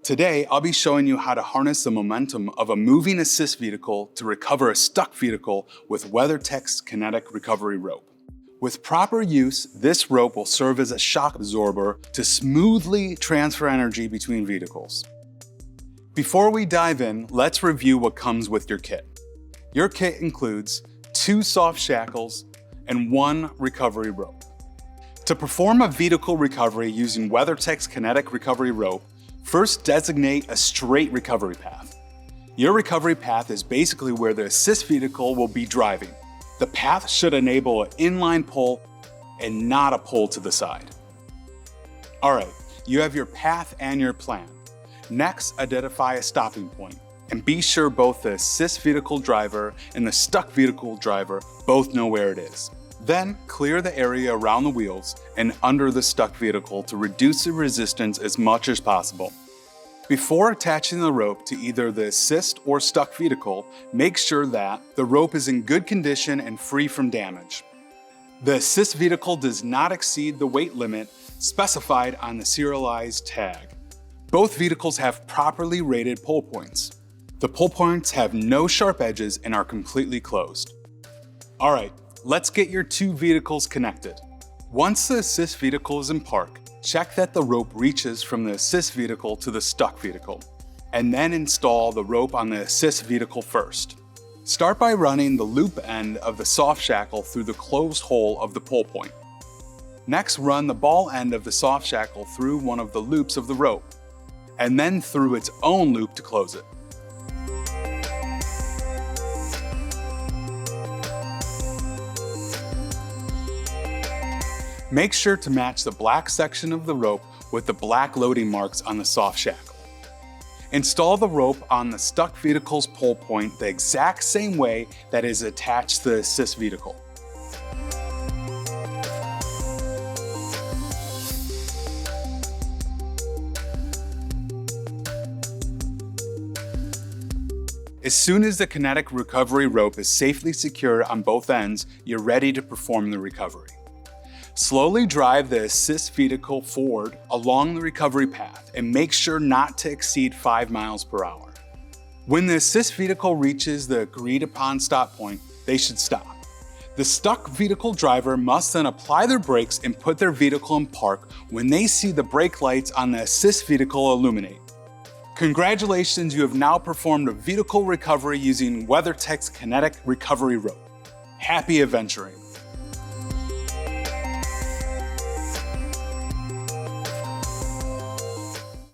Today, I'll be showing you how to harness the momentum of a moving assist vehicle to recover a stuck vehicle with WeatherTech's Kinetic recovery rope. With proper use, this rope will serve as a shock absorber to smoothly transfer energy between vehicles. Before we dive in, let's review what comes with your kit. Your kit includes 2 soft shackles and 1 recovery rope. To perform a vehicle recovery using WeatherTech's Kinetic recovery rope, first designate a straight recovery path. Your recovery path is basically where the assist vehicle will be driving. The path should enable an inline pull and not a pull to the side. Alright, you have your path and your plan. Next, identify a stopping point, and be sure both the assist vehicle driver and the stuck vehicle driver both know where it is. Then, clear the area around the wheels and under the stuck vehicle to reduce the resistance as much as possible. Before attaching the rope to either the assist or stuck vehicle, make sure that the rope is in good condition and free from damage. The assist vehicle does not exceed the weight limit specified on the serialized tag. Both vehicles have properly rated pull points. The pull points have no sharp edges and are completely closed. Alright, let's get your 2 vehicles connected. Once the assist vehicle is in park, check that the rope reaches from the assist vehicle to the stuck vehicle, and then install the rope on the assist vehicle first. Start by running the loop end of the soft shackle through the closed hole of the pull point. Next, run the ball end of the soft shackle through one of the loops of the rope, and then through its own loop to close it. Make sure to match the black section of the rope with the black loading marks on the soft shackle. Install the rope on the stuck vehicle's pull point the exact same way that is attached to the assist vehicle. As soon as the kinetic recovery rope is safely secured on both ends, you're ready to perform the recovery. Slowly drive the assist vehicle forward along the recovery path and make sure not to exceed 5 miles per hour. When the assist vehicle reaches the agreed upon stop point, they should stop. The stuck vehicle driver must then apply their brakes and put their vehicle in park when they see the brake lights on the assist vehicle illuminate. Congratulations, you have now performed a vehicle recovery using WeatherTech's Kinetic recovery rope. Happy adventuring!